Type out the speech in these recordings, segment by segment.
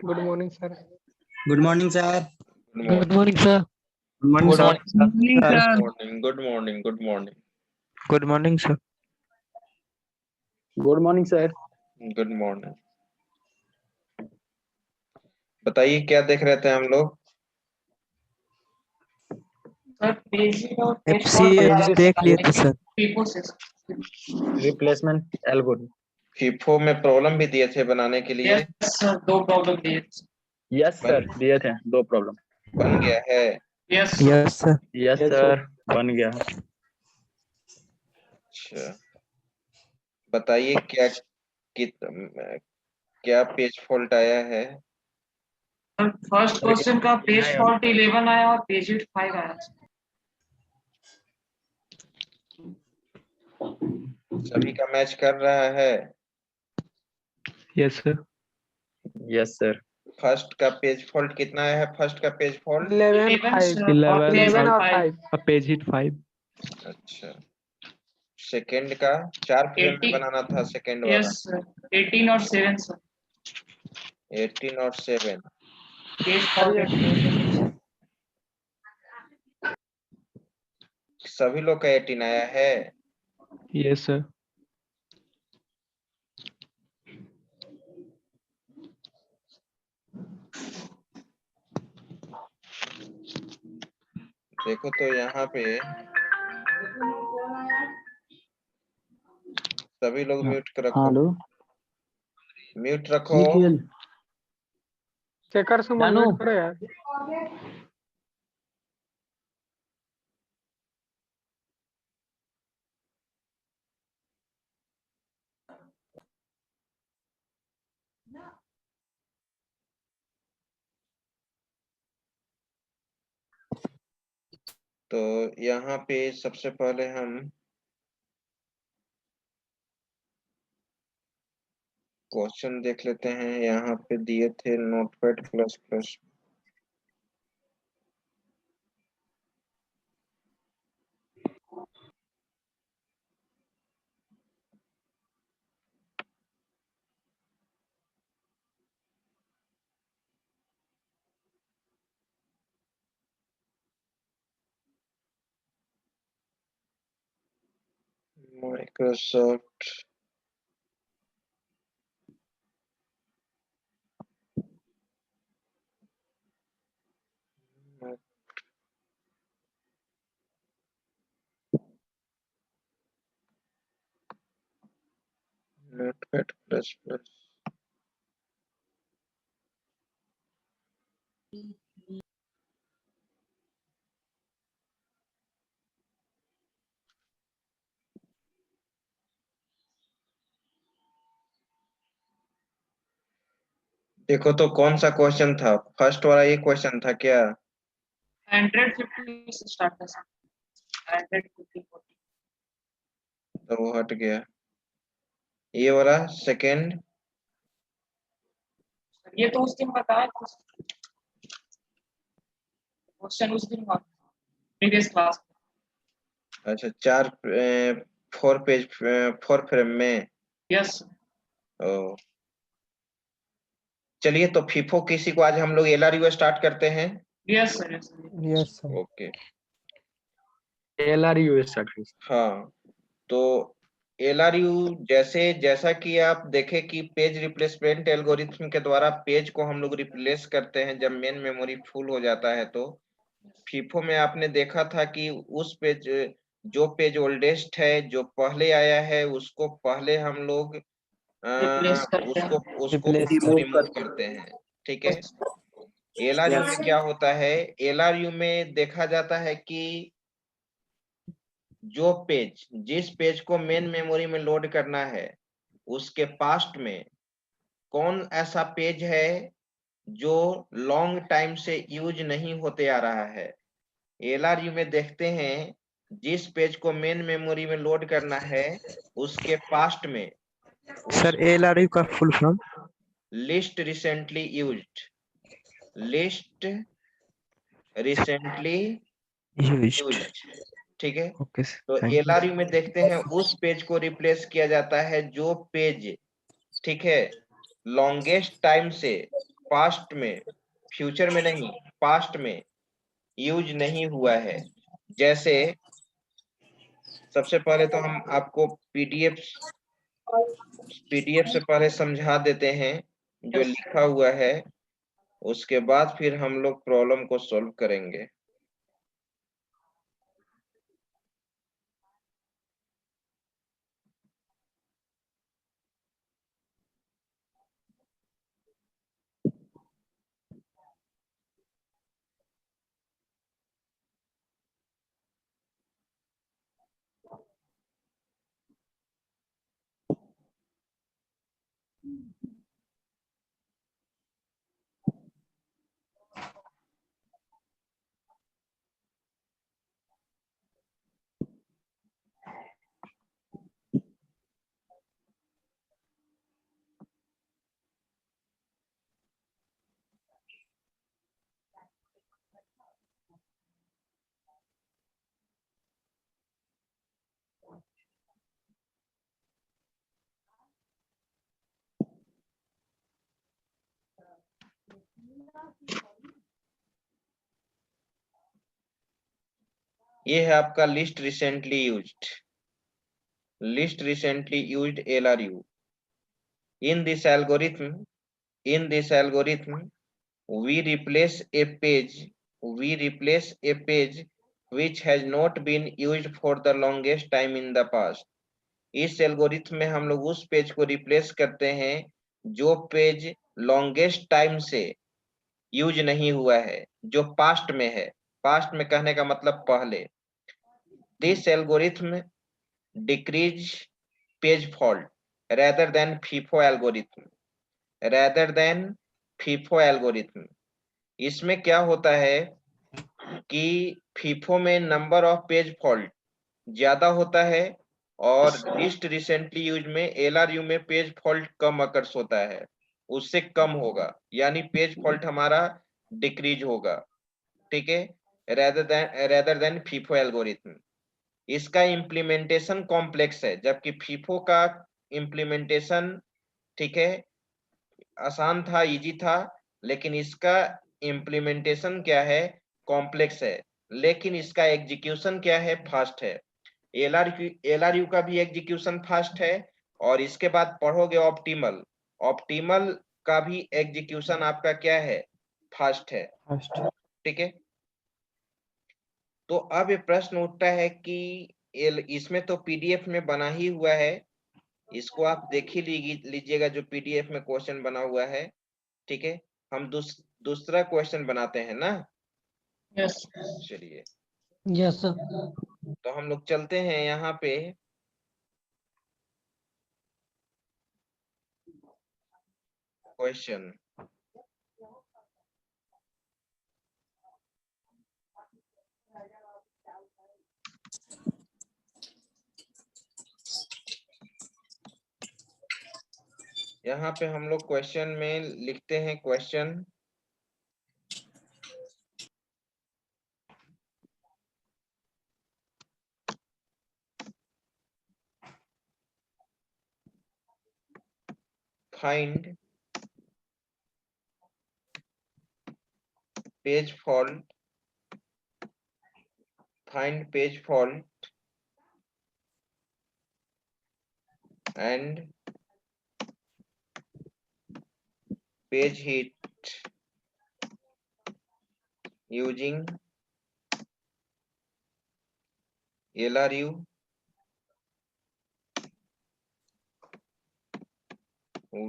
Good morning, sir. Good morning, sir. Good morning, sir. Good morning, sir. Good morning. Good morning, sir. Good morning, sir. Good morning. बताइए क्या देख रहे थे हम लोग? FCA देख लिए थे सर। Replacement algorithm. फीफो में प्रॉब्लम भी दिए थे बनाने के लिए। दो प्रॉब्लम दिए। Yes, sir. दिए थे 2 प्रॉब्लम। बन गया है। Yes, sir. Yes, sir. बन गया। अच्छा, बताइए क्या पेज फॉल्ट आया है? फर्स्ट क्वेश्चन का पेज फॉल्ट 11 आया और पेज 5 आया। सभी का मैच कर रहा है? Yes, sir. Yes, sir. First का पेज फॉल्ट कितना आया है? फर्स्ट का पेज फॉल्ट 11, 5. 11 और 5. A page hit 5. अच्छा, सेकंड का 4 फ्रेम में 18 बनाना था सेकंड वाला। यस सर 18 और 7 सर 18 और 7 पेज फॉल्ट। सभी लोग का 18 आया है। Yes, sir. देखो तो यहाँ पे सभी लोग म्यूट रखो। हेलो। म्यूट रखो। चेकर से म्यूट करो यार। तो यहाँ पे सबसे पहले हम क्वेश्चन देख लेते हैं। यहाँ पे दिए थे notepad plus plus. Microsoft notepad plus plus. देखो तो कौन सा क्वेश्चन था? फर्स्ट वाला ये क्वेश्चन था क्या? 150 से स्टार्ट था सर 150 तो वो हट गया। ये वाला सेकंड ये तो उस दिन बताया था क्वेश्चन उस दिन प्रीवियस क्लास। अच्छा, 4 फ्रेम में। यस ओ चलिए, तो फीफो किसी को आज हम लोग एलआरयू स्टार्ट करते हैं। Yes sir Yes, sir. Okay. LRU start. हाँ, तो एलआरयू जैसा कि आप देखें कि पेज रिप्लेसमेंट एल्गोरिथम के द्वारा पेज को हम लोग रिप्लेस करते हैं जब मेन मेमोरी फुल हो जाता है। तो फीफो में आपने देखा था कि उस पेज जो पेज ओल्डेस्ट है, जो पहले आया है, उसको पहले हम लोग रिप्लेस करते हैं उसको रिमूव करते हैं। ठीक है। एलआरयू में क्या होता है? एलआरयू में देखा जाता है कि जिस पेज को मेन मेमोरी में लोड करना है, उसके पास्ट में कौन ऐसा पेज है जो लॉन्ग टाइम से यूज नहीं होते आ रहा है। एलआरयू में देखते हैं जिस पेज को मेन मेमोरी में लोड करना है, उसके पास्ट में Sir, ALRU का full form? List recently Used. ठीक है। Okay, sir. तो Thank you. एलआरयू में देखते हैं उस पेज को रिप्लेस किया जाता है जो पेज, ठीक है, लॉन्गेस्ट टाइम से पास्ट में, फ्यूचर में नहीं, पास्ट में यूज नहीं हुआ है। जैसे सबसे पहले तो हम आपको पीडीएफ से पहले समझा देते हैं जो लिखा हुआ है, उसके बाद फिर हम लोग प्रॉब्लम को सॉल्व करेंगे। ये है आपका list recently used, LRU। In this algorithm, we replace a page which has not been used for the longest time in the past। इस एल्गोरिथम में हम लोग उस पेज को रिप्लेस करते हैं जो पेज लॉन्गेस्ट टाइम से यूज नहीं हुआ है, जो पास्ट में है। पास्ट में कहने का मतलब पहले। This algorithm decrease page fault rather than FIFO algorithm. इसमें क्या होता है कि FIFO में नंबर ऑफ पेज फॉल्ट ज्यादा होता है और लिस्ट रिसेंटली यूज में LRU में पेज फॉल्ट कम अकर्स होता है, उससे कम होगा, यानी पेज फॉल्ट हमारा डिक्रीज होगा। ठीक है, रेदर देन FIFO एल्गोरिथम। इसका इम्प्लीमेंटेशन कॉम्प्लेक्स है, जबकि FIFO का इम्प्लीमेंटेशन ठीक है आसान था, इजी था, लेकिन इसका इम्प्लीमेंटेशन क्या है, कॉम्प्लेक्स है, लेकिन इसका एग्जीक्यूशन क्या है, फास्ट है। LRU का भी एग्जीक्यूशन फास्ट है, और इसके बाद पढ़ोगे ऑप्टिमल का भी एग्जीक्यूशन आपका क्या है, फास्ट है। ठीक है, तो अब ये प्रश्न उठता है कि इसमें तो पीडीएफ में बना ही हुआ है, इसको आप देख ही लीजिएगा जो पीडीएफ में क्वेश्चन बना हुआ है। ठीक है, हम दूसरा क्वेश्चन बनाते हैं ना। यस चलिए, यस सर। तो हम लोग चलते हैं यहाँ पे। क्वेश्चन यहाँ पे हम लोग क्वेश्चन में लिखते हैं, question find page fault and page hit using LRU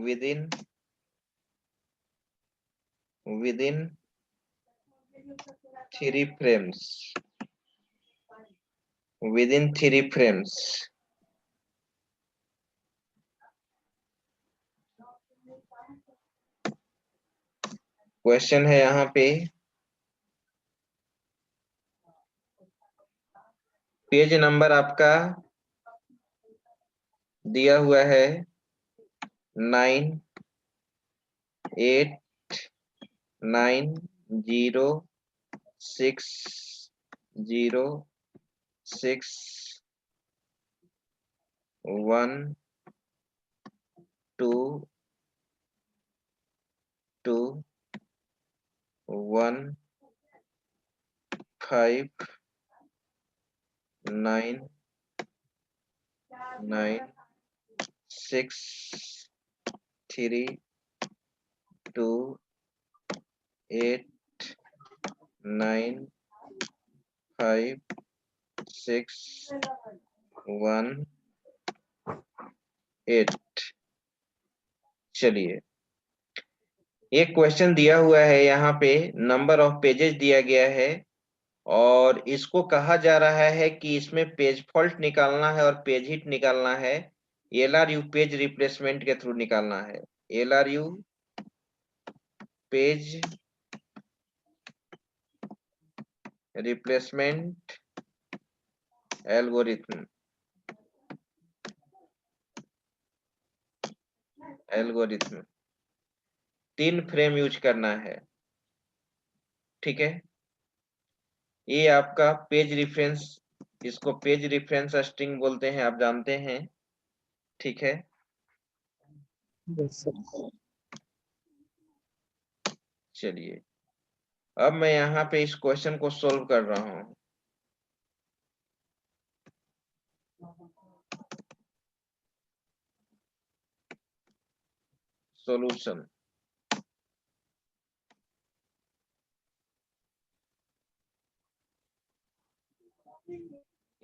within 3 frames, question है यहाँ पे, पेज नंबर आपका दिया हुआ है 98906122 1 5 9 9 6 3 2 8 9 5 6 1 8। चलिए, एक क्वेश्चन दिया हुआ है यहाँ पे, नंबर ऑफ पेजेस दिया गया है और इसको कहा जा रहा है कि इसमें पेज फॉल्ट निकालना है और पेज हिट निकालना है। LRU पेज रिप्लेसमेंट के थ्रू निकालना है। LRU page replacement algorithm algorithm 3 frame use करना है। ठीक है, ये आपका पेज रेफरेंस, इसको पेज रेफरेंस स्ट्रिंग बोलते हैं, आप जानते हैं। ठीक है, Yes, sir. चलिए अब मैं यहाँ पे इस क्वेश्चन को सोल्व कर रहा हूँ। सॉल्यूशन,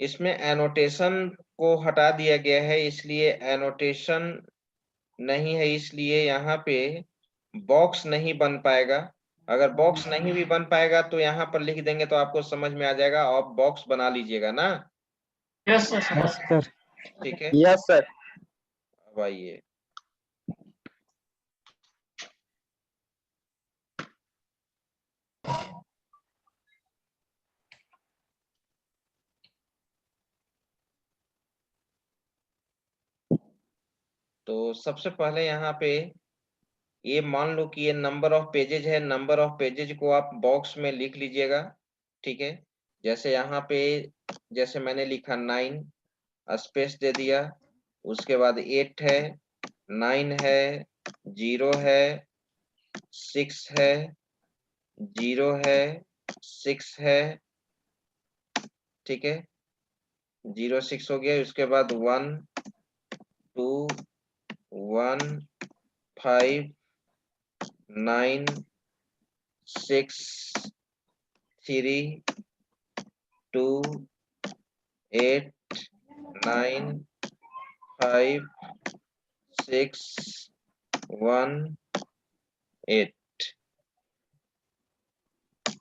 इसमें एनोटेशन को हटा दिया गया है, इसलिए एनोटेशन नहीं है, इसलिए यहाँ पे बॉक्स नहीं बन पाएगा। अगर बॉक्स नहीं भी बन पाएगा तो यहाँ पर लिख देंगे तो आपको समझ में आ जाएगा। आप बॉक्स बना लीजिएगा ना। Yes sir. Yes, sir. ठीक है, Yes, sir. अब आइए, तो सबसे पहले यहाँ पे ये मान लो कि ये नंबर ऑफ पेजेज है। नंबर ऑफ पेजेज को आप बॉक्स में लिख लीजिएगा। ठीक है, जैसे यहाँ पे, जैसे मैंने लिखा 9, स्पेस दे दिया, उसके बाद 8 है, 9 है, 0 है, 6 है, 0 है, 6 है। ठीक है, 0 6 हो गया। उसके बाद 1 2 1 5 9 6 3 2 8 9 5 6 1 8।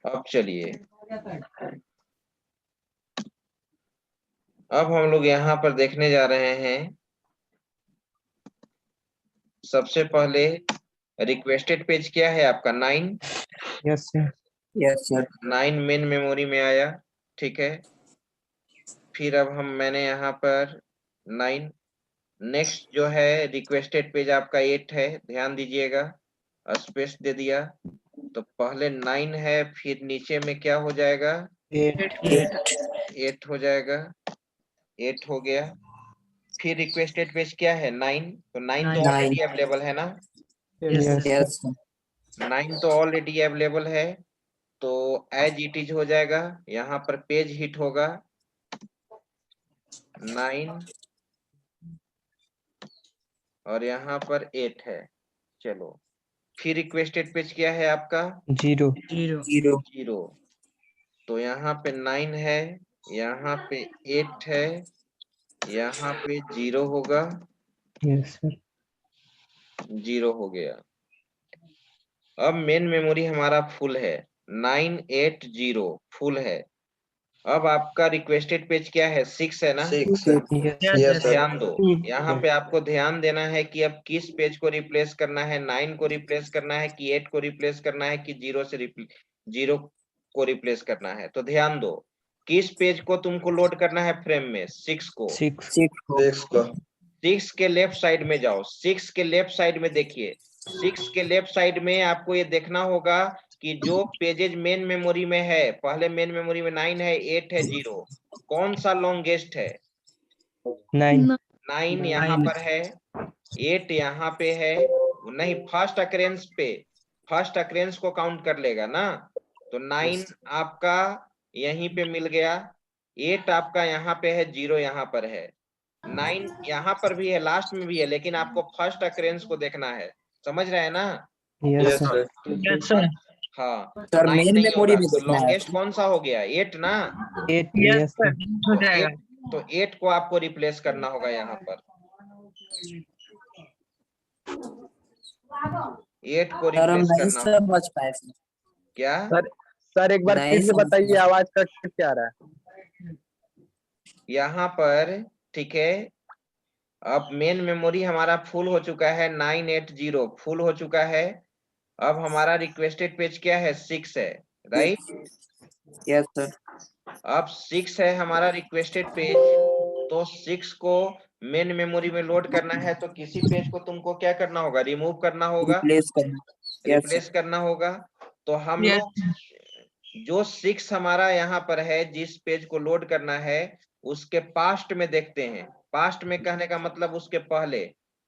अब चलिए, अब हम लोग यहाँ पर देखने जा रहे हैं। सबसे पहले रिक्वेस्टेड पेज क्या है आपका? 9। Yes, sir. 9 मेन मेमोरी में आया। ठीक है, फिर अब मैंने यहाँ पर 9, नेक्स्ट जो है रिक्वेस्टेड पेज आपका 8 है, ध्यान दीजिएगा, स्पेस दे दिया। तो पहले 9 है, फिर नीचे में क्या हो जाएगा? 8 हो जाएगा, 8 हो गया। फिर रिक्वेस्टेड पेज क्या है? 9। तो 9 तो ऑलरेडी अवेलेबल है ना? Yes, sir. 9 तो ऑलरेडी अवेलेबल है, तो एज इट इज हो जाएगा। यहाँ पर पेज हिट होगा 9 और यहाँ पर 8 है। चलो, फिर रिक्वेस्टेड पेज क्या है आपका? 0 0। तो यहाँ पे 9 है, यहाँ पे 8 है, यहाँ पे 0 होगा, Yes, sir. 0 हो गया। अब मेन मेमोरी हमारा फुल है, 980 फुल है। अब आपका रिक्वेस्टेड पेज क्या है? 6 है ना? yes ध्यान दो, यहाँ पे आपको ध्यान देना है कि अब किस पेज को रिप्लेस करना है। 9 को रिप्लेस करना है कि 8 को रिप्लेस करना है कि 0 को रिप्लेस करना है। तो ध्यान दो, किस पेज को तुमको लोड करना है फ्रेम में? 6 को। 6 के लेफ्ट साइड में जाओ, 6 के लेफ्ट साइड में देखिए। 6 के लेफ्ट साइड में आपको ये देखना होगा कि जो पेजेज मेन मेमोरी में है, पहले मेन मेमोरी में 9 है, 8 है, 0, कौन सा लॉन्गेस्ट है? 9 यहाँ पर है, 8 यहाँ पे है, नहीं, फर्स्ट अकरेंस पे फर्स्ट अक्रेंस को काउंट कर लेगा ना। तो 9 आपका यहीं पे मिल गया, 8 आपका यहाँ पे है, 0 यहाँ पर है, 9 यहाँ पर भी है, लास्ट में भी है, लेकिन आपको फर्स्ट अक्रेंस को देखना है। समझ रहे हैं ना? Yes, sir. Yes, sir. हाँ, सर 9 मेन नहीं मेमोरी होगा में तो देखना है। लॉन्गेस्ट कौन सा हो गया? 8 ना। 8. Yes, Yes, sir. sir. हो जाएगा। तो 8 को आपको रिप्लेस करना होगा यहाँ पर, 8 को सर हम रिप्लेस नहीं करना होगा। समझ पाए सर। क्या? सर एक बार नहीं फिर से समझ बताइए, पाए। आवाज कट क्या आ रहा है? यहाँ पर ठीक है, अब मेन मेमोरी हमारा फुल हो चुका है, 980 फुल हो चुका है। अब हमारा रिक्वेस्टेड पेज क्या है? 6 है, राइट? Yes sir. अब 6 है हमारा रिक्वेस्टेड पेज, तो 6 को मेन मेमोरी में लोड करना है, तो किसी पेज को तुमको क्या करना होगा? रिमूव करना होगा, रिप्लेस करना। यस रिप्लेस करना होगा। तो हम Yes, लोग जो 6 हमारा यहाँ पर है, जिस पेज को लोड करना है, उसके पास्ट में देखते हैं। पास्ट में कहने का मतलब उसके पहले,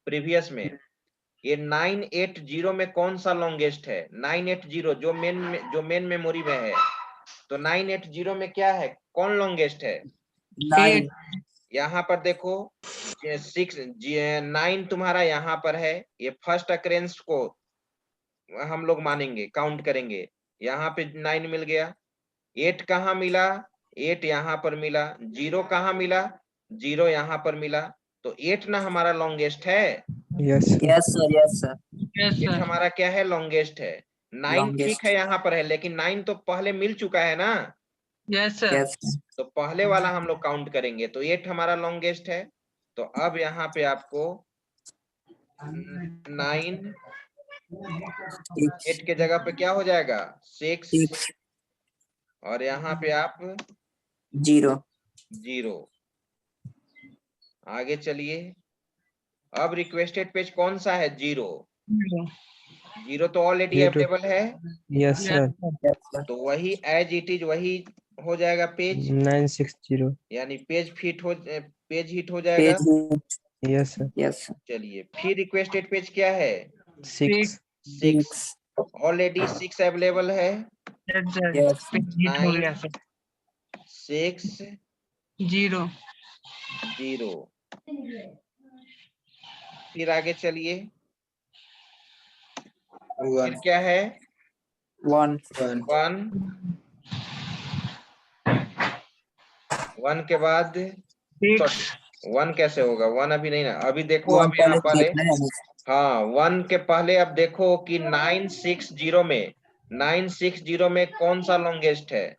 प्रीवियस में। ये 980 में कौन सा लॉन्गेस्ट है? 980 जो मेन मेमोरी में है, तो 980 में क्या है? कौन लॉन्गेस्ट है? 9। यहाँ पर देखो, 9 तुम्हारा यहाँ पर है, ये फर्स्ट अक्रेंस को हम लोग मानेंगे, काउंट करेंगे। यहाँ पे 9 मिल गया। 8 कहाँ मिला? 8 यहाँ पर मिला। 0 कहाँ मिला? 0 यहाँ पर मिला। तो 8 ना हमारा लॉन्गेस्ट है। Yes, sir. Yes sir yes sir. yes, 8 sir. हमारा क्या है? लॉन्गेस्ट है। 9 Longest. ठीक है यहाँ पर है, लेकिन 9 तो पहले मिल चुका है ना, Yes, sir. यस तो पहले वाला हम लोग काउंट करेंगे। तो 8 हमारा लॉन्गेस्ट है। तो अब यहाँ पे आपको 9 8 के जगह पे क्या हो जाएगा? 6, और यहाँ पे आप 0। 0। आगे चलिए। अब रिक्वेस्टेड पेज कौन सा है? 0। 0 तो ऑलरेडी 0. अवेलेबल है, Yes, sir. Yes sir. तो वही एज इट इज वही हो जाएगा पेज, 960. यानी पेज हिट हो जाएगा। Page. Yes, sir. Yes sir. चलिए, फिर रिक्वेस्टेड पेज क्या है? 6. 6। ऑलरेडी 6 अवेलेबल है। Yes, sir. यस Hit हो गया सर। 6 0. 0। फिर आगे चलिए, फिर क्या है? 1। 1 के बाद 6. 1 कैसे होगा? 1 अभी नहीं ना, अभी देखो, वन अब यहाँ पहले पहले, देखना है हमें। हाँ 1 के पहले अब देखो कि 960 में कौन सा लॉन्गेस्ट है?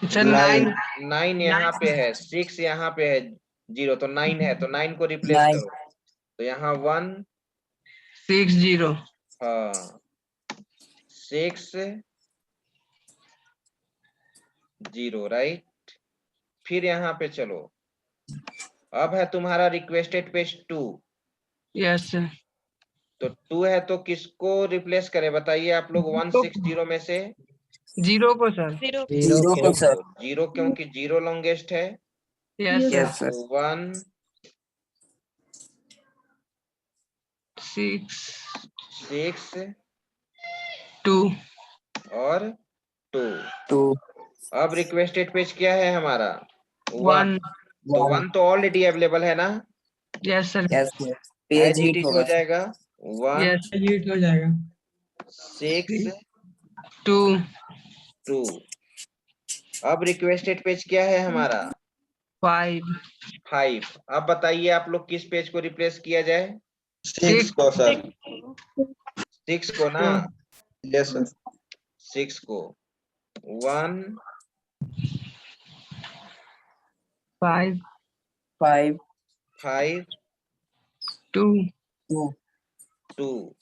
सर 9. 9 यहाँ पे है, 6 यहाँ पे है, 0 तो 9 है, तो 9 को रिप्लेस 9। करो। तो यहाँ 1, 6 0. हाँ 6 0, राइट। फिर यहाँ पे चलो, अब है तुम्हारा रिक्वेस्टेड पेज 2। Yes, sir. तो 2 है, तो किसको रिप्लेस करें बताइए आप लोग? 160 में से 0 को सर। 0 को सर। 0, क्योंकि 0 लॉन्गेस्ट है। Yes, sir. Yes sir. 1 6 6 2. और 2। 2 अब रिक्वेस्टेड पेज क्या है हमारा? 1. तो 1 तो ऑलरेडी अवेलेबल है ना, Yes, sir. Yes sir. Page as it hit is हो होगा। जाएगा। 1 Yes, hit हो जाएगा। 6 2. 2। अब रिक्वेस्टेड पेज क्या है हमारा? 5. 5। अब बताइए आप लोग किस पेज को रिप्लेस किया जाए? 6 को सर, 6 को ना। Yes sir. 6 को 1 5 5 5 2. 2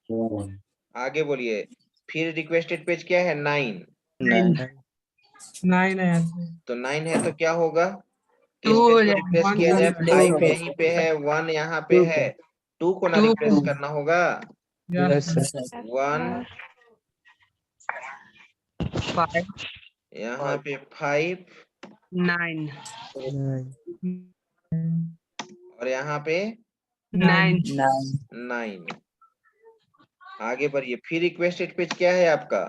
2। आगे बोलिए। फिर रिक्वेस्टेड पेज क्या है? 9। 9 है। तो 9 है, तो क्या होगा? किस 2 पेज हो को जाएगा। रिप्लेस 1 किया जाए? replace 5 करो। यहीं पे है, 1 यहाँ पे है, 2 को ना 2 रिप्लेस करना होगा। Yes, sir. 1 5 यहाँ पे 5 9 और यहाँ पे 9. 9 9। आगे बढ़िए। फिर रिक्वेस्टेड पेज क्या है आपका?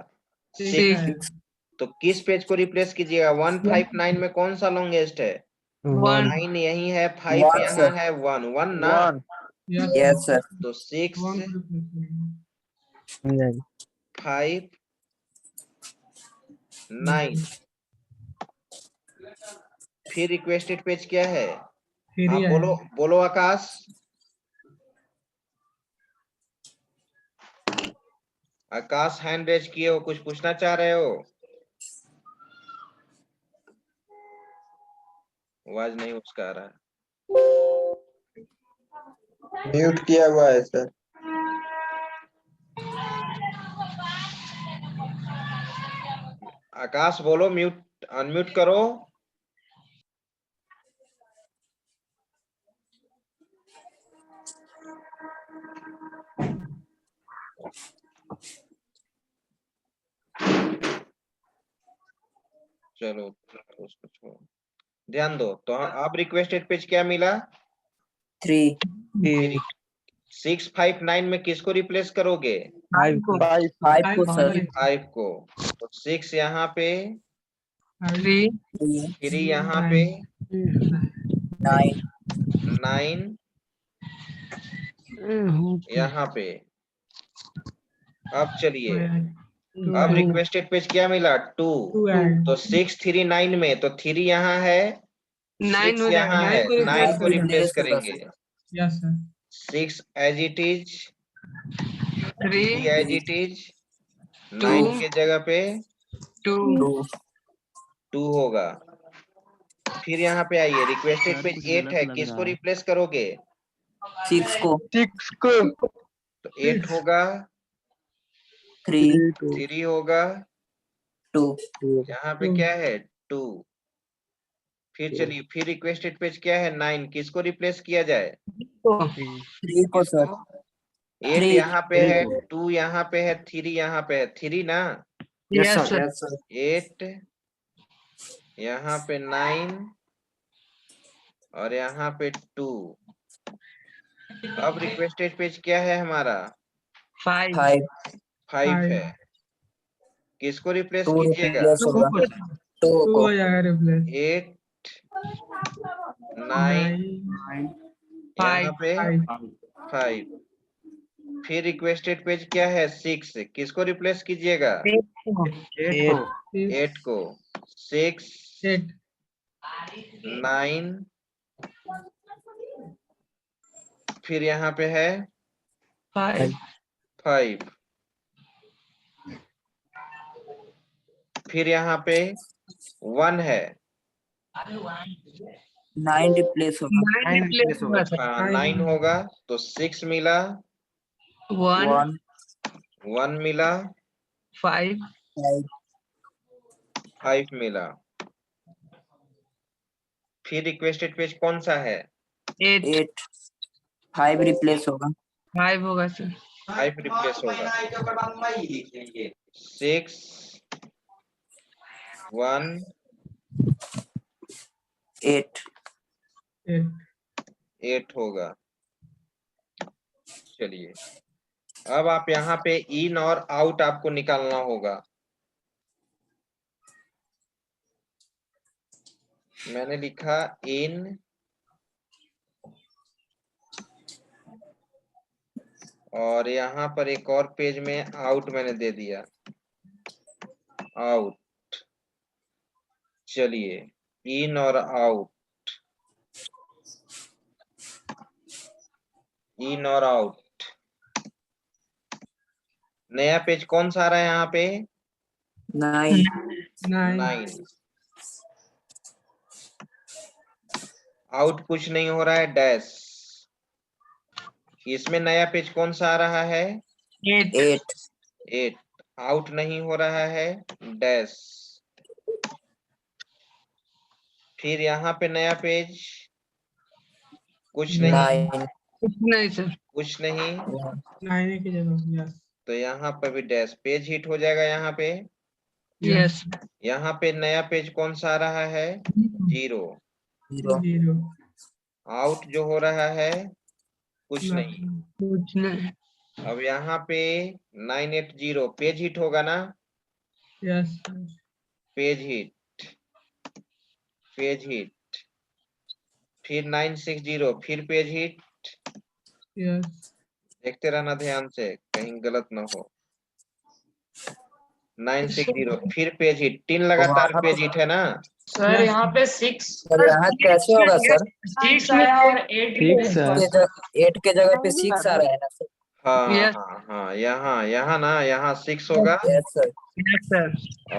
6 तो किस पेज को रिप्लेस कीजिएगा? 159 में कौन सा लॉन्गेस्ट है? 1 9 यही है, 5 One, यहाँ sir. है, 1 ना। One Yes, sir. तो 6 9 5 9। फिर रिक्वेस्टेड पेज क्या है? आप बोलो बोलो आकाश। आकाश हैंड रेज किए हो, कुछ पूछना चाह रहे हो? आवाज नहीं उसका आ रहा है। म्यूट किया हुआ है सर। आकाश बोलो, म्यूट अनम्यूट करो। चलो उसको छोड़ो, ध्यान दो। तो आप रिक्वेस्टेड पेज क्या मिला? 3. 6 5 9 में किसको रिप्लेस करोगे? 5 को 5 को sir. 5 को। तो 6 यहाँ पे, 3 3. 3 यहाँ पे, 9. 9 यहाँ पे। अब चलिए, अब रिक्वेस्टेड पेज क्या मिला? 2। तो 6 3 9 में, तो 3 यहाँ है, 6 यहाँ है, 9 को रिप्लेस करेंगे। 6 as it is, 3 as it is, 9 के जगह पे 2 2 होगा। फिर यहाँ पे आइए, रिक्वेस्टेड पेज 8 है, किसको रिप्लेस करोगे? 6 को. तो 8 होगा, 3. 3 होगा, 2. यहाँ पे क्या है? 2। फिर चलिए, फिर रिक्वेस्टेड पेज क्या है? 9, किसको रिप्लेस किया जाए? 3 को sir. 8 3. यहाँ पे है, 2 यहाँ पे है, 3 यहाँ पे है, 3 ना। Yes sir. Yes sir. 8 यहाँ पे, 9 और यहाँ पे 2। अब रिक्वेस्टेड पेज क्या है हमारा? 5 5. 5 है, किसको रिप्लेस 2 कीजिएगा? replace होगा. 2 को. 8 9 यहाँ पे 5। फिर रिक्वेस्टेड पेज क्या है? 6, किसको रिप्लेस कीजिएगा? 8 को। 6 9 फिर यहाँ पे है 5। फिर यहाँ पे 1 है, 9 replace होगा. 9 होगा, तो 6 मिला, 1 1 मिला, 5 5 मिला। फिर रिक्वेस्टेड पेज कौन सा है? 8. 5 replace होगा. 5 होगा सर। 5 रिप्लेस होगा। 6 1 8. 8 होगा। चलिए, अब आप यहाँ पे इन और आउट आपको निकालना होगा। मैंने लिखा इन और यहाँ पर एक और पेज में आउट मैंने दे दिया, आउट। चलिए, इन और आउट, इन और आउट। नया पेज कौन सा आ रहा है यहाँ पे? 9. आउट कुछ नहीं हो रहा है, डैश। इसमें नया पेज कौन सा आ रहा है? 8. आउट नहीं हो रहा है, डैश। फिर यहाँ पे नया पेज कुछ नहीं, 9. कुछ नहीं सर। कुछ नहीं, तो यहाँ पे भी डैश। पेज हिट हो जाएगा यहाँ पे। यस यहाँ पे नया पेज कौन सा आ रहा है? 0। 0. आउट जो हो रहा है कुछ नहीं, कुछ नहीं। अब यहाँ पे 980 पेज हिट होगा ना, yes page hit, page hit, फिर 960 फिर पेज हिट। यस देखते रहना ध्यान से कहीं गलत ना हो। 960 फिर पेज हिट, 3 लगातार वहाँ पेज हिट है ना। सर यहाँ पे 6 सर यहाँ कैसे होगा सर? 6 आया और 8 Six, sir. 8 के जगह पे 6 आ रहा है ना सर? हाँ Yes. हाँ हाँ, यहाँ यहाँ ना, यहाँ 6 होगा यस सर। यस सर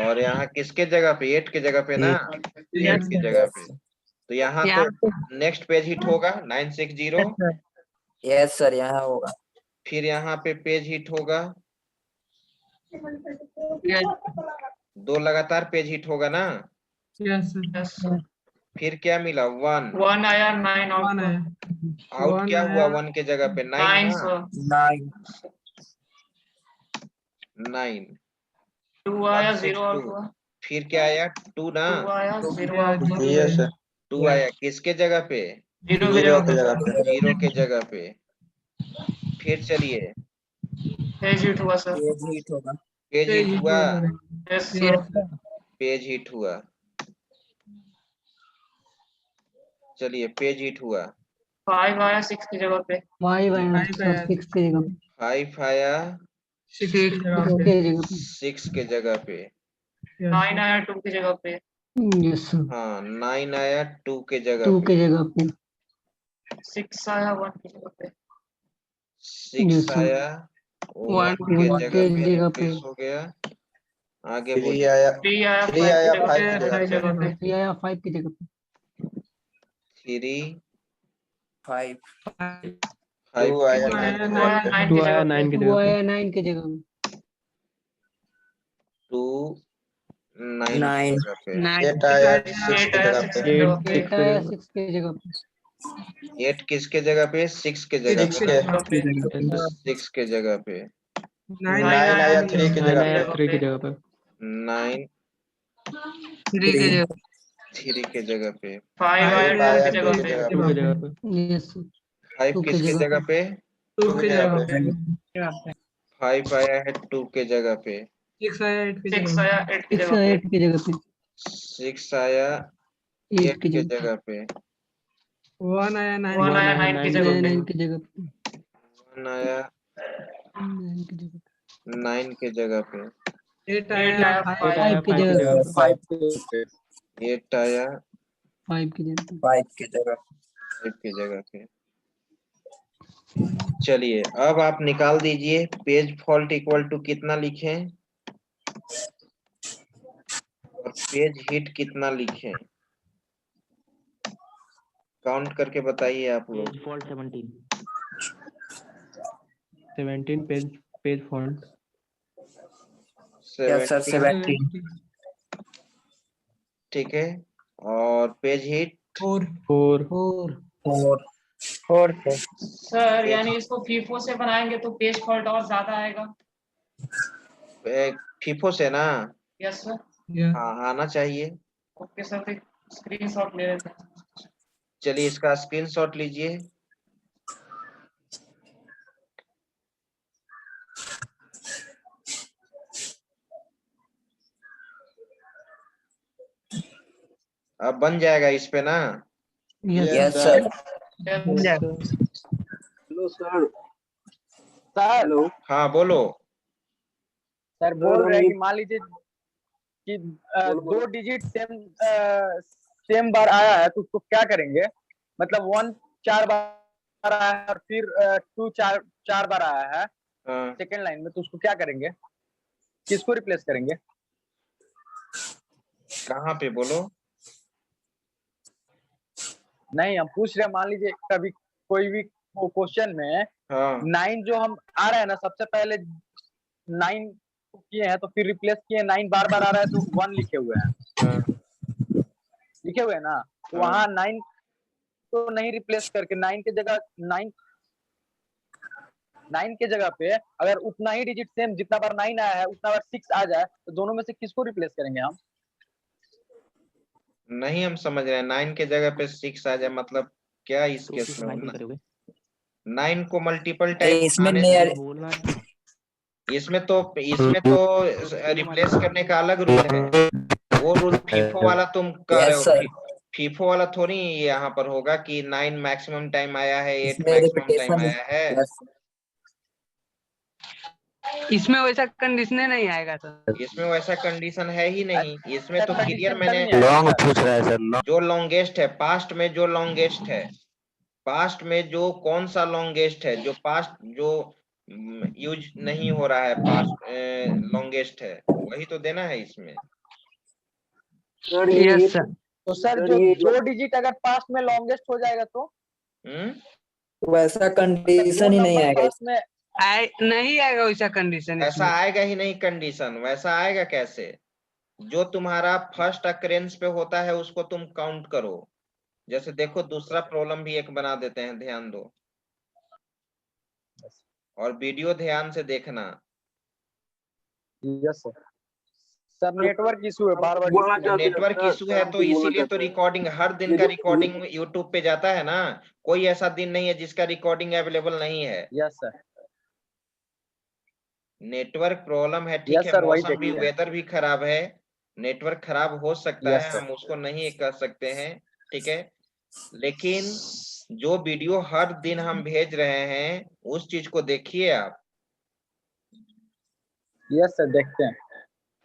और यहाँ किसके जगह पे, 8 के जगह पे ना, 8 की जगह पे। तो यहाँ तो नेक्स्ट पेज हिट होगा 960, यस सर यहाँ होगा। फिर यहाँ पे पेज हिट होगा, 2 लगातार पेज हिट होगा ना। यस फिर क्या मिला, 1 1 आया 9 आउट आउट, क्या हुआ 1 के जगह पे 9 9 ना, सर 9 9 2 आया 0 162 आउट हुआ, फिर क्या आया 2 ना, 2 आया 0 आउट यस सर 2 आया किसके जगह पे, 0 के जीरो जगह के पे जगह पे 0 के जगह पे। फिर चलिए पेज हिट हुआ सर। पेज हिट होगा। पेज हिट हुआ, यस सर पेज हिट हुआ, चलिए पेज हिट हुआ, 5 आया 6 की जगह पे, 5 आया 6 की जगह पे, 5 आया 6 की जगह 6 पे, की जगह पे। 6 के जगह पे, 9 आया 2 की जगह पे, यस सर। हाँ 9 आया 2 के जगह 2 पे, की जगह पे। 6 आया 1 की जगह पे, 6 Yes, sir. आया 1 के one जगह के पे जगह पे। रिप्लेस हो गया। आगे 3 बोलिए, आया 3 आया 3 5 आया की 5 की जगह जगह पे। पे, 3 आया 5 की जगह पे। 3 5 2 5 आया के 9 जगह की वो आया जगह पे। 9 की 2 आया जगह 9 पे, की 2 जगह पे। आया 9 की जगह पे। 2 9 की 9 जगह पे, 8 आया 6 8 की आया जगह 6 पे। की जगह पे, 8 आया 6 की जगह पे। 8 किसके जगह पे, 6 के जगह 6 पे, के 6 के जगह पे, 9 आया 3 की 9 जगह आया पे। 3 की जगह पे। 9 3 की जगह 3 के जगह पे, 5 आया 5 2 आया की 2 जगह की पे, जगह 2 पे। की जगह पे। Yes sir. 5 2 की किसके जगह जगह पे, 2 की जगह पे। 5 आया है 2 के जगह पे, 6 आया 8 की 6 जगह आया पे, 8 की जगह पे। 6 आया 8 8 की के जगह पे। जगह पे, 1 आया 9 की 1 जगह आया पे, 9 की जगह पे। 1 आया 9 की जगह पे। 9 के जगह पे, 8 आया 8 5 आया 5 की 5 की जगह जगह पे। 5 8 आया 5 की जगह पे। 5 की जगह। 5 की जगह पे। चलिए अब आप निकाल दीजिए पेज फॉल्ट इक्वल टू कितना लिखें और पेज हिट कितना लिखें, काउंट करके बताइए आप लोग। Page fault 17 page fault. Yes sir 17 17। ठीक है, और पेज हिट 4 4 सर यानी इसको फीफो से बनाएंगे तो पेज फॉल्ट और ज्यादा आएगा। फीफो से ना, यस सर, हाँ आना चाहिए। ओके सर, फिर स्क्रीनशॉट ले लेते हैं। चलिए इसका स्क्रीनशॉट लीजिए। अब बन जाएगा इस पे ना। Yes sir. Hello sir. Sir हाँ बोलो। सर बोल रहे हैं कि मान लीजिए कि 2 डिजिट सेम बार आया है तो उसको क्या करेंगे, मतलब 1 4 बार आया है और फिर 2 4 बार आया है हाँ, सेकेंड लाइन में, तो उसको क्या करेंगे, किसको रिप्लेस करेंगे? कहाँ पे बोलो। नहीं हम पूछ रहे हैं, मान लीजिए कभी कोई भी क्वेश्चन में हाँ 9 जो हम आ रहा है ना, सबसे पहले 9 किए हैं तो फिर रिप्लेस किए, 9 बार बार आ रहा है तो 1 लिखे हुए हैं, हाँ लिखे हुए हैं ना, तो हाँ। वहाँ 9 तो नहीं रिप्लेस करके 9 के जगह 9 के जगह पे अगर उतना ही डिजिट सेम जितना बार 9 आया है उतना बार 6 आ जाए तो दोनों में से किसको रिप्लेस करेंगे हम? नहीं हम समझ रहे हैं, 9 के जगह पे 6 आ जाए मतलब क्या इस केस में 9 को मल्टीपल टाइम इसमें आने नहीं से आ रही। बोलना इसमें तो रिप्लेस करने का अलग रूल है। वो रूल फीफो वाला तुम कह रहे यस हो। सर, फीफो वाला थोड़ी यहाँ पर होगा कि 9 मैक्सिमम टाइम आया है, 8 इसमें मैक्सिमम टाइम रिपीटेशन आया है। यस इसमें वैसा कंडीशन नहीं आएगा सर। इसमें वैसा कंडीशन है ही नहीं। इसमें तो क्लियर कंडीशन मैंने नहीं आएगा सर। पूछ रहा है सर। जो लॉन्गेस्ट है पास्ट में, जो लॉन्गेस्ट है पास्ट में, जो कौन सा लॉन्गेस्ट है, जो पास्ट जो यूज नहीं हो रहा है, पास्ट लॉन्गेस्ट है, वही तो देना है इसमें। Yes sir. तो सर जो डिजिट अगर पास्ट में लॉन्गेस्ट हो जाएगा तो वैसा कंडीशन ही नहीं आएगा। पास्ट में नहीं आएगा वैसा कंडीशन ऐसा इसमें। आएगा ही नहीं कंडीशन। वैसा आएगा कैसे? जो तुम्हारा फर्स्ट अकरेंस पे होता है उसको तुम काउंट करो। जैसे देखो दूसरा प्रॉब्लम भी एक बना देते हैं, ध्यान दो और वीडियो ध्यान से देखना। Yes sir. Sir network issue है, बार बार नेटवर्क इशू है तो इसीलिए तो रिकॉर्डिंग, हर दिन का रिकॉर्डिंग यूट्यूब पे जाता है ना। कोई ऐसा दिन नहीं है जिसका रिकॉर्डिंग अवेलेबल नहीं है। Yes sir. नेटवर्क प्रॉब्लम है, ठीक यस है। सर, वही मौसम भी, देखिए। वेदर भी खराब है, नेटवर्क खराब हो सकता यस है, सर। हम उसको नहीं कर सकते हैं, ठीक है। लेकिन जो वीडियो हर दिन हम भेज रहे हैं उस चीज को देखिए आप। यस सर, देखते हैं।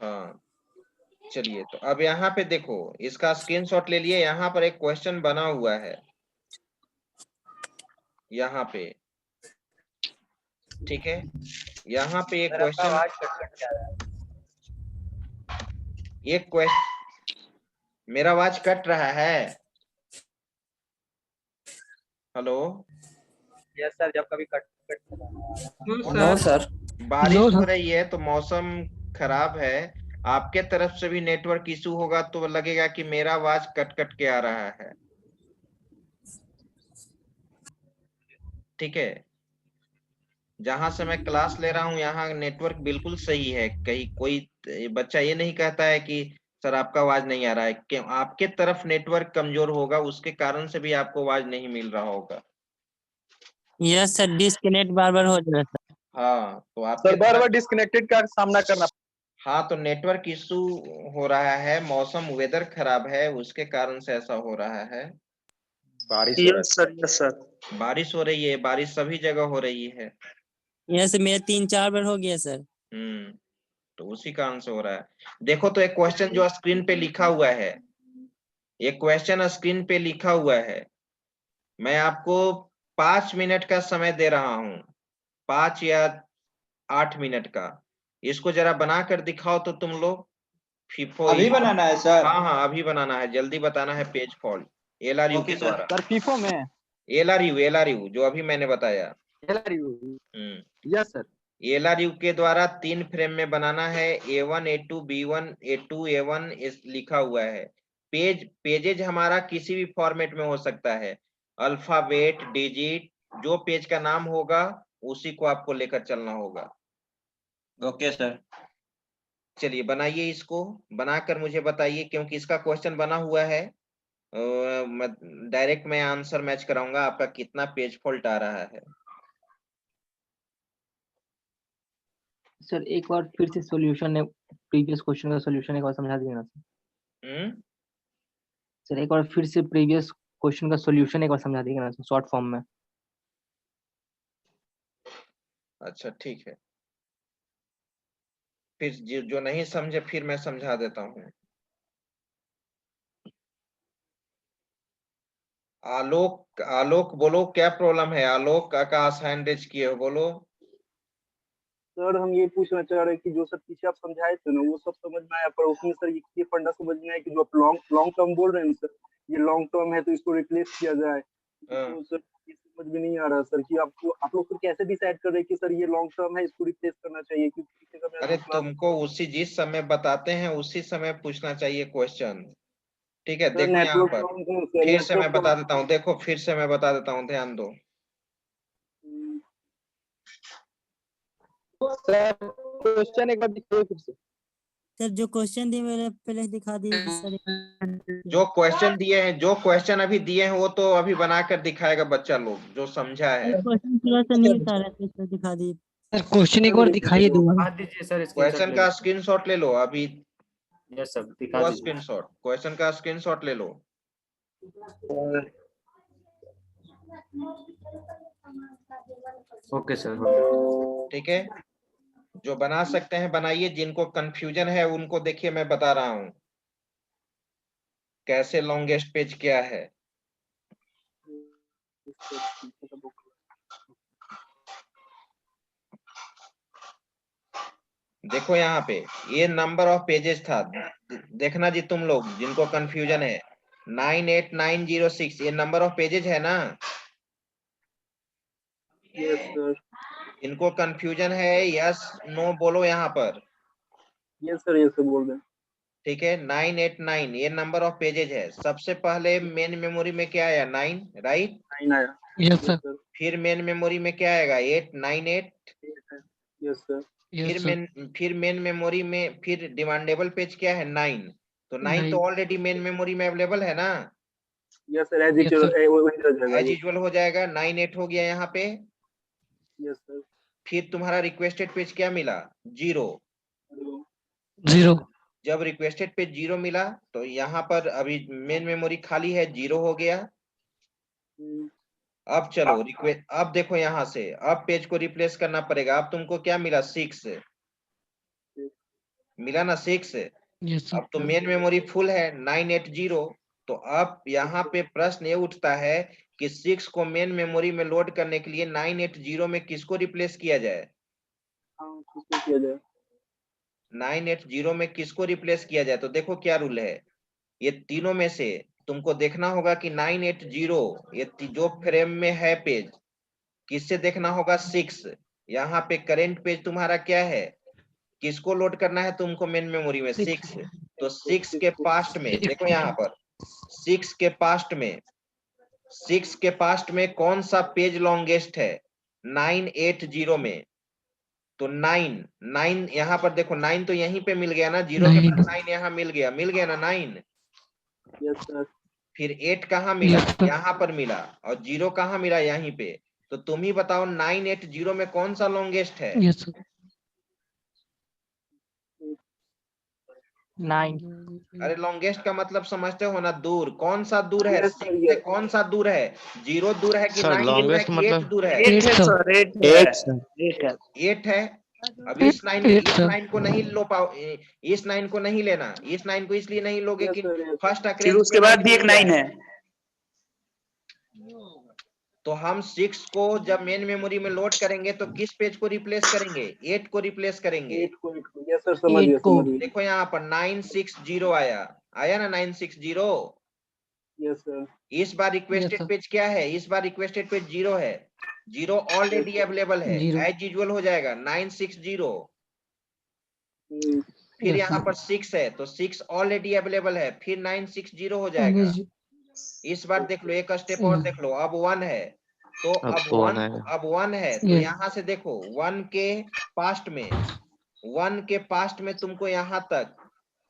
हाँ चलिए, तो अब यहाँ पे देखो, इसका स्क्रीनशॉट ले लिए। यहाँ पर एक क्वेश्चन बना हुआ है यहाँ पे, ठीक है। यहाँ पे एक क्वेश्चन, मेरा आवाज कट रहा है? हेलो? यस सर, जब कभी कट नो सर। बारिश हो रही है तो मौसम खराब है। आपके तरफ से भी नेटवर्क इशू होगा तो लगेगा कि मेरा आवाज कट कट के आ रहा है, ठीक है। जहां से मैं क्लास ले रहा हूं यहाँ नेटवर्क बिल्कुल सही है। कहीं कोई बच्चा ये नहीं कहता है कि सर आपका आवाज नहीं आ रहा है। क्यों? आपके तरफ नेटवर्क कमजोर होगा, उसके कारण से भी आपको आवाज नहीं मिल रहा होगा। यस सर, डिस्कनेक्ट बार बार हो जा रहा था। हाँ तो सर आपके बार बार तरफ, डिस्कनेक्टेड का सामना करना। हाँ तो नेटवर्क इशू हो रहा है, मौसम वेदर खराब है, उसके कारण से ऐसा हो रहा है। बारिश हो रहा है। Yes sir. बारिश हो रही है, बारिश सभी जगह हो रही है। यस, मेरा 3-4 बार हो गया सर। तो उसी कारण से हो रहा है। देखो तो एक क्वेश्चन जो स्क्रीन पे लिखा हुआ है, एक क्वेश्चन स्क्रीन पे लिखा हुआ है। मैं आपको 5 मिनट का समय दे रहा हूं, 5 या 8 मिनट का। इसको जरा बना कर दिखाओ तो तुम लोग। फीफो अभी बनाना है सर? हाँ अभी बनाना है, जल्दी बताना है। पेज फॉल्ट LRU के द्वारा। सर फीफो में LRU जो अभी मैंने बताया। Yes sir. LRU के द्वारा 3 फ्रेम में बनाना है। A1 A2 B1 A2 A1 लिखा हुआ है। पेजेज हमारा किसी भी फॉर्मेट में हो सकता है, अल्फाबेट, डिजिट, जो पेज का नाम होगा उसी को आपको लेकर चलना होगा। Okay sir. चलिए बनाइए, इसको बनाकर मुझे बताइए, क्योंकि इसका क्वेश्चन बना हुआ है। डायरेक्ट मैं आंसर मैच कराऊंगा आपका कितना पेज फॉल्ट आ रहा है। सर एक बार फिर से सॉल्यूशन है, प्रीवियस क्वेश्चन का सॉल्यूशन एक बार समझा दीजिए ना सर। सर एक बार फिर से प्रीवियस क्वेश्चन का सॉल्यूशन एक बार समझा दीजिए ना शॉर्ट फॉर्म में। अच्छा ठीक है, फिर जो नहीं समझे फिर मैं समझा देता हूँ। आलोक बोलो, क्या प्रॉब्लम है? आलोक, आकाश हैंड रेज किए हो, बोलो। सर हम ये पूछना चाह रहे हैं कि जो सर पीछे आप समझाए थे ना वो सब समझ में आया, पर उसमें सर ये फंडा समझना है कि जो आप लॉन्ग टर्म बोल रहे हैं सर, ये लॉन्ग टर्म है तो इसको रिप्लेस किया जाए। तो सर ये समझ में नहीं आ रहा सर कि आप लोग कैसे डिसाइड कर रहे हैं कि सर ये लॉन्ग टर्म है इसको रिप्लेस करना चाहिए, क्योंकि अरे तुमको उसी जिस समय बताते हैं उसी समय पूछना चाहिए क्वेश्चन, ठीक है। देखो यहाँ पर फिर से मैं बता देता हूँ, देखो फिर से मैं बता देता हूँ, ध्यान दो। क्वेश्चन एक बार दिखाइए फिर से। सर जो क्वेश्चन दिए मेरे पहले दिखा दीजिए सर। जो क्वेश्चन दिए हैं, जो क्वेश्चन अभी दिए हैं वो तो अभी बनाकर दिखाएगा बच्चा लोग जो समझा है। क्वेश्चन थोड़ा सा नहीं बता रहे थे सर, दिखा दीजिए। सर क्वेश्चन एक बार दिखाइए दोबारा। दीजिए सर, क्वेश्चन का स्क्रीनशॉट ले लो अभी। यस सर, दिखा दीजिए। स्क्रीनशॉट, क्वेश्चन का स्क्रीनशॉट ले लो। Okay sir. ठीक है, जो बना सकते हैं बनाइए, जिनको कंफ्यूजन है उनको देखिए मैं बता रहा हूं कैसे लॉन्गेस्ट पेज क्या है। देखो यहाँ पे ये नंबर ऑफ पेजेस था, देखना जी तुम लोग जिनको कंफ्यूजन है। 98906 ये नंबर ऑफ पेजेस है ना। Yes sir. इनको कंफ्यूजन है यस नो बोलो यहाँ पर। यस सर बोल रहे हैं। ठीक है, 989 ये नंबर ऑफ पेजेज है। सबसे पहले मेन मेमोरी में क्या आया 9, राइट। 9 आया। Yes sir. फिर मेन मेमोरी में क्या आएगा 898। Yes sir. फिर मेन मेमोरी में फिर डिमांडेबल पेज क्या है 9। तो 9 तो ऑलरेडी मेन मेमोरी में अवेलेबल है ना। यस सर, एज यूजुअल हो जाएगा। 98 हो गया यहाँ पे। Yes sir. फिर तुम्हारा रिक्वेस्टेड पेज क्या मिला 0। जब रिक्वेस्टेड पेज 0 मिला तो यहाँ पर अभी मेन मेमोरी खाली है, 0 हो गया। अब चलो रिक्वेस्ट, अब देखो यहाँ से अब पेज को रिप्लेस करना पड़ेगा। अब तुमको क्या मिला 6 मिला ना 6। अब तो मेन मेमोरी फुल है 980। तो अब यहाँ पे प्रश्न ये उठता है कि 6 को मेन मेमोरी में लोड करने के लिए 980 में किसको रिप्लेस किया जाए। 980 में किसको रिप्लेस किया जाए। तो देखो क्या रूल है, ये तीनों में से तुमको देखना होगा कि 980 ये जो फ्रेम में है पेज किससे देखना होगा 6। यहाँ पे करेंट पेज तुम्हारा क्या है, किसको लोड करना है तुमको मेन मेमोरी में 6। तो 6 के पास्ट में देखो यहाँ पर 6 के पास्ट में कौन सा पेज लॉन्गेस्ट है 980 में। तो 9 यहाँ पर देखो 9 तो यहीं पे मिल गया ना, 0 के बाद 9 यहाँ मिल गया ना 9। Yes sir. फिर 8 कहाँ मिला, यहाँ पर मिला। और 0 कहाँ मिला, यहीं पे। तो तुम ही बताओ 980 में कौन सा लॉन्गेस्ट है। 9। अरे लॉन्गेस्ट का मतलब समझते हो ना, दूर। कौन सा दूर है 6 से, कौन सा दूर है, 0 दूर है कि 9 दूर है कि 8 दूर है। 8 है। अब इस 9 को नहीं लो पाओ, इस 9 को नहीं लेना। इस 9 को इसलिए नहीं लोगे कि फर्स्ट फिर उसके बाद भी एक 9 है। तो हम 6 को जब मेन मेमोरी में लोड करेंगे तो किस पेज को रिप्लेस करेंगे, 8 को रिप्लेस करेंगे। यस सर, समझ गया। देखो यहाँ पर 960 आया ना 960। Yes sir. इस बार रिक्वेस्टेड पेज क्या है, इस बार रिक्वेस्टेड पेज 0 है। 0 ऑलरेडी अवेलेबल है, एज यूजुअल हो जाएगा 960। फिर यहाँ पर 6 है तो 6 ऑलरेडी अवेलेबल है, फिर 960 हो जाएगा। इस बार देख लो, एक स्टेप और देख लो। अब 1 है तो अब 1 है तो यहाँ से देखो 1 के पास्ट में तुमको यहाँ तक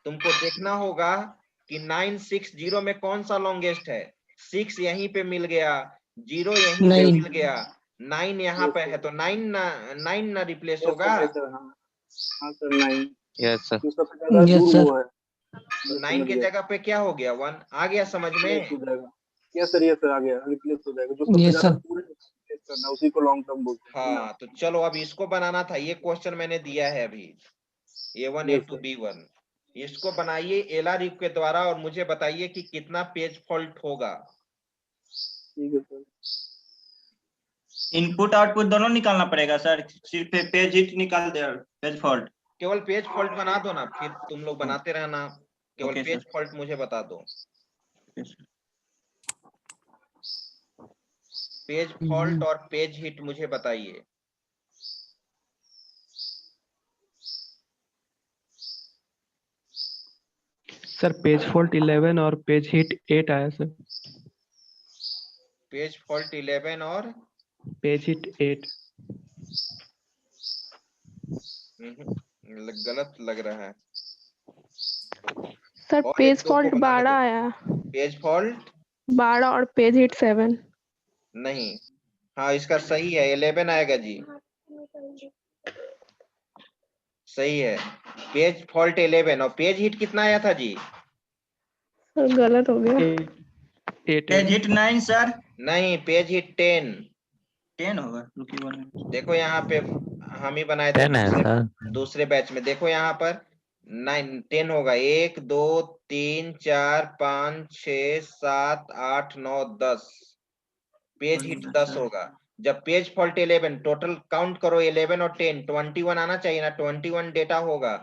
तुमको देखना होगा कि 960 में कौन सा लॉन्गेस्ट है। 6 यहीं पे मिल गया, 0 यहीं पे मिल गया, 9 यहाँ पे है। तो 9 ना रिप्लेस होगा। हाँ sir 9। Yes sir. Yes sir. 9 के जगह पे क्या हो गया 1 आ गया, समझ में। यस सर आ गया, रिप्लेस हो जाएगा। जो सबसे ज्यादा पूरे रिप्लेस करना उसी को लॉन्ग टर्म बोलते हैं। हाँ तो चलो अब इसको बनाना था। ये क्वेश्चन मैंने दिया है अभी A1 A2 B1। इसको बनाइए एलआर के द्वारा और मुझे बताइए कि कितना पेज फॉल्ट होगा। ठीक है सर। इनपुट आउटपुट दोनों निकालना पड़ेगा सर, सिर्फ पेज हिट निकाल दे, पेज फॉल्ट। केवल पेज फॉल्ट बना दो ना, फिर तुम लोग बनाते रहना। केवल पेज फॉल्ट मुझे बता दो। पेज फॉल्ट और पेज हिट मुझे बताइए। सर पेज फॉल्ट 11 और पेज हिट 8 आया सर। पेज फॉल्ट 11 और पेज हिट 8। गलत लग रहा है। सर और पेज एक दो को फॉल्ट बनाने 12 दो। आया, पेज फॉल्ट 12 और पेज हिट 7। नहीं, हाँ इसका सही है, 11 आएगा जी, सही है। पेज फॉल्ट 11 और पेज हिट कितना आया था जी? सर गलत हो गया। 8 पेज हिट 9 सर। नहीं, पेज हिट 10। 10 होगा, रुकिए 1 मिनट। देखो यहाँ पे हम ही बनाए थे 10 है दूसरे बैच में, देखो यहाँ पर 9 10 होगा। 1 2 3 4 5 6 7 8 9 10, पेज हिट 10 होगा। जब पेज फॉल्ट 11, टोटल काउंट करो 11 और 10, 21 आना चाहिए ना, 21 डेटा होगा।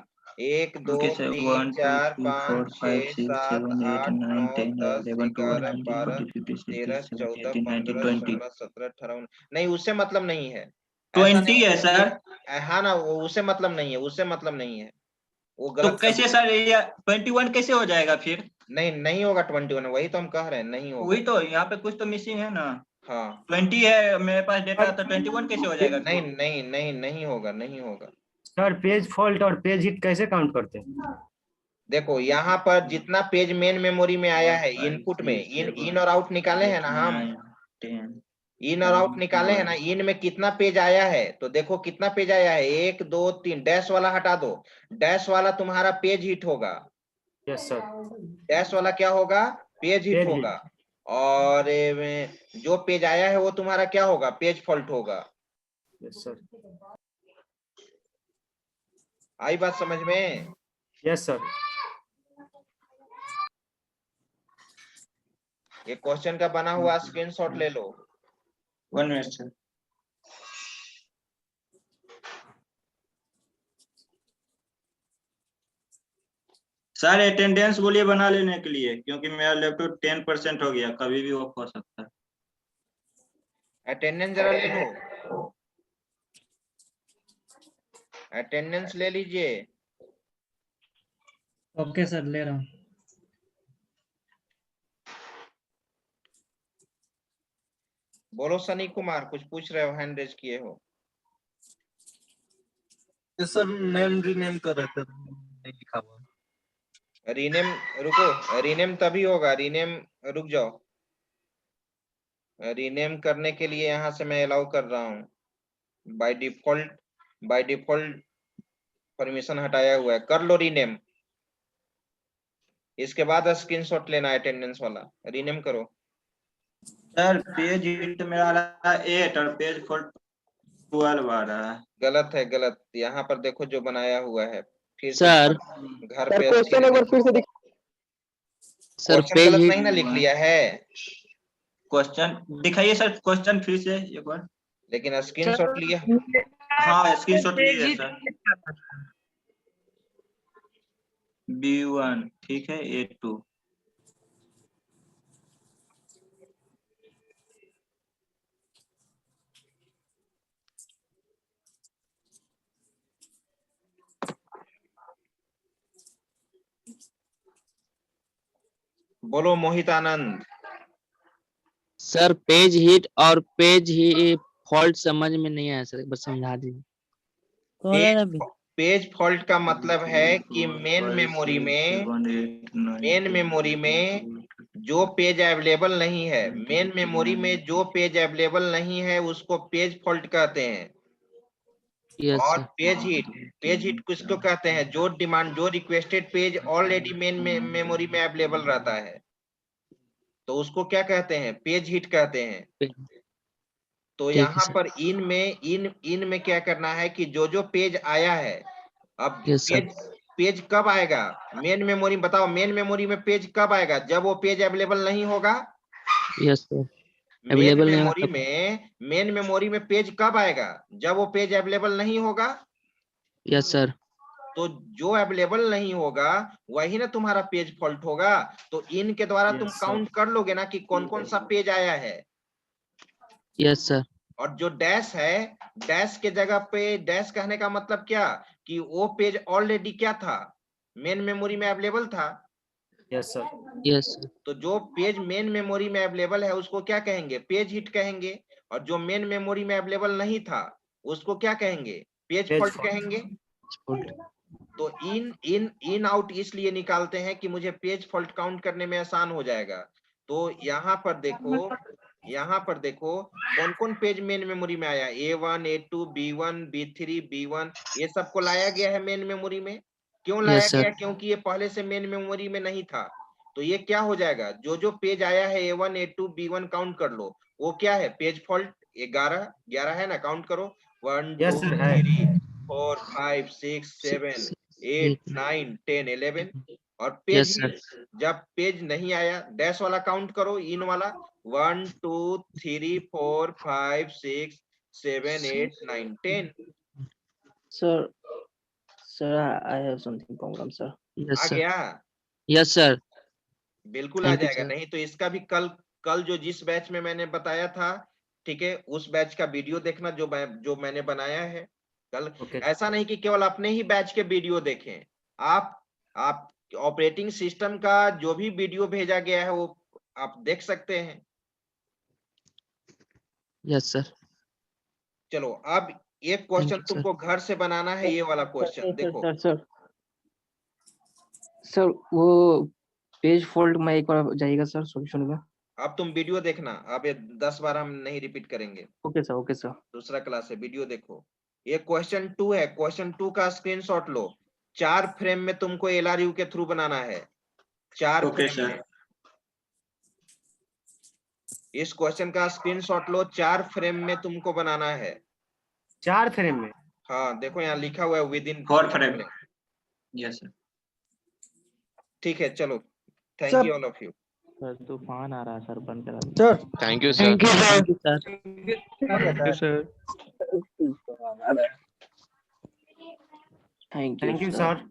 1 2 3 4 5 6 7 8 9 10 11 12 13 14 15 16 17 18 नहीं, उससे मतलब नहीं है। 20 है सर। हाँ ना, वो उससे मतलब नहीं है, उससे मतलब नहीं है, वो तो गलत कैसे सर ये 21 कैसे हो जाएगा फिर? नहीं, नहीं होगा 21, वही तो हम कह रहे हैं, नहीं होगा। वही तो, यहाँ पे कुछ तो मिसिंग है ना। हाँ 20 है मेरे पास डेटा, तो 21 कैसे हो जाएगा? नहीं नहीं नहीं नहीं होगा, नहीं होगा। सर पेज फॉल्ट और पेज हिट कैसे काउंट करते हैं? देखो यहाँ पर जितना पेज मेन मेमोरी में आया है, इनपुट में इन और आउट निकाले हैं ना हम, इन और आउट निकाले हैं ना, इन में कितना पेज आया है, तो देखो कितना पेज आया है, 1 2 3, डैश वाला हटा दो, डैश वाला तुम्हारा पेज हिट होगा। Yes sir. डैश वाला क्या होगा? पेज हिट होगा। और जो पेज आया है वो तुम्हारा क्या होगा? पेज फॉल्ट होगा। Yes sir. आई बात समझ में? Yes sir. ये क्वेश्चन का बना हुआ स्क्रीनशॉट ले लो। 1 मिनट सर। सर अटेंडेंस बोलिए बना लेने के लिए, क्योंकि मेरा लैपटॉप 10% हो गया, कभी भी ऑफ हो सकता है। अटेंडेंस जरा ले लो, अटेंडेंस ले लीजिए। ओके सर, ले रहा हूँ। बोलो सनी कुमार, कुछ पूछ रहे हो, हैंड रेज किए हो? सर नेम रीनेम कर रहे थे, नहीं लिखा हुआ। रीनेम, रुको, रीनेम तभी होगा, रीनेम, रुक जाओ, रीनेम करने के लिए यहाँ से मैं अलाउ कर रहा हूँ। बाय डिफॉल्ट परमिशन हटाया हुआ है, कर लो रीनेम। इसके बाद स्क्रीनशॉट लेना है अटेंडेंस वाला, रीनेम करो। सर पेज हिट मेरा आ रहा है 8 और पेज फॉल्ट 12 आ रहा है। गलत है, गलत। यहाँ पर देखो जो बनाया हुआ है, फिर से सर घर पे क्वेश्चन एक बार फिर से सर क्वेश्चन पेज गलत हिट नहीं ना लिख लिया है, क्वेश्चन दिखाइए सर, क्वेश्चन फिर से एक बार। लेकिन स्क्रीनशॉट लिया। हाँ स्क्रीनशॉट लिए सर। B1 ठीक है, A2 बोलो मोहित आनंद। सर पेज हिट और पेज ही फॉल्ट समझ में नहीं आया सर, बस समझा दीजिए। पेज फॉल्ट का मतलब है कि मेन मेमोरी में जो पेज अवेलेबल नहीं है, मेन मेमोरी में जो पेज अवेलेबल नहीं है उसको पेज फॉल्ट कहते हैं। और पेज हिट किसको कहते हैं? जो requested page already main memory में अवेलेबल रहता है, तो उसको क्या कहते हैं? पेज हिट कहते हैं। तो यहाँ पर इन में क्या करना है कि जो पेज आया है, अब पेज कब आएगा मेन मेमोरी? बताओ, मेन मेमोरी में पेज कब आएगा? जब वो पेज अवेलेबल नहीं होगा। यस सर, मेन मेमोरी में पेज कब आएगा? जब वो पेज अवेलेबल नहीं होगा। Yes sir. तो जो अवेलेबल नहीं होगा वही ना तुम्हारा पेज फॉल्ट होगा। तो इन के द्वारा तुम काउंट कर लोगे ना कि कौन कौन सा पेज आया है। Yes sir. और जो डैश है, डैश के जगह पे, डैश कहने का मतलब क्या कि वो पेज ऑलरेडी क्या था? मेन मेमोरी में अवेलेबल था। Yes sir. Yes sir. तो जो पेज मेन मेमोरी में अवेलेबल है उसको क्या कहेंगे? पेज हिट कहेंगे। और जो मेन मेमोरी में अवेलेबल नहीं था उसको क्या कहेंगे? पेज फॉल्ट कहेंगे। तो इन आउट इसलिए निकालते हैं कि मुझे पेज फॉल्ट काउंट करने में आसान हो जाएगा। तो यहाँ पर देखो कौन कौन पेज मेन मेमोरी में आया, A1, A2, B1, B3, B1, ये सबको लाया गया है मेन मेमोरी में। क्यों लाया गया? क्योंकि ये पहले से मेन मेमोरी में नहीं था। तो ये क्या हो जाएगा, जो पेज आया है A1, A2, B1 काउंट कर लो, वो क्या है, पेज फॉल्ट 11 है ना, काउंट करो 1 2 3 4 5 6 7 8 9 10 11। और पेज जब पेज नहीं आया डैश वाला काउंट करो, इन वाला 1 2 3 4 5 6 7 8 9 10। Sir, I have something problem, sir. आ गया? Yes sir. बिल्कुल आ जाएगा। नहीं तो इसका भी कल जो जिस बैच में मैंने बताया था, ठीक है, उस बैच का वीडियो देखना जो मैंने बनाया है कल। ऐसा नहीं कि केवल अपने ही बैच के वीडियो देखें, आप ऑपरेटिंग सिस्टम का जो भी वीडियो भेजा गया है वो आप देख सकते हैं। Yes sir. चलो अब एक क्वेश्चन तुमको घर से बनाना है, ये वाला क्वेश्चन देखो। सर वो पेज फॉल्ट में एक बार जाइएगा सर सॉल्यूशन में। अब तुम वीडियो देखना, अब ये 10 बार हम नहीं रिपीट करेंगे। Okay sir. दूसरा क्लास है, वीडियो देखो। ये क्वेश्चन 2 है, क्वेश्चन 2 का स्क्रीनशॉट लो। 4 फ्रेम में तुमको LRU के थ्रू बनाना है, 4 फ्रेम में। इस क्वेश्चन का स्क्रीनशॉट लो, 4 फ्रेम में तुमको बनाना है। 4 फ्रेम में? हाँ देखो यहाँ लिखा हुआ है विदिन 4 फ्रेम। Yes sir. ठीक है, चलो thank you all of you. Sir तूफान आ रहा है सर, बंद करा दो। Sir thank you sir. Sir thank you sir.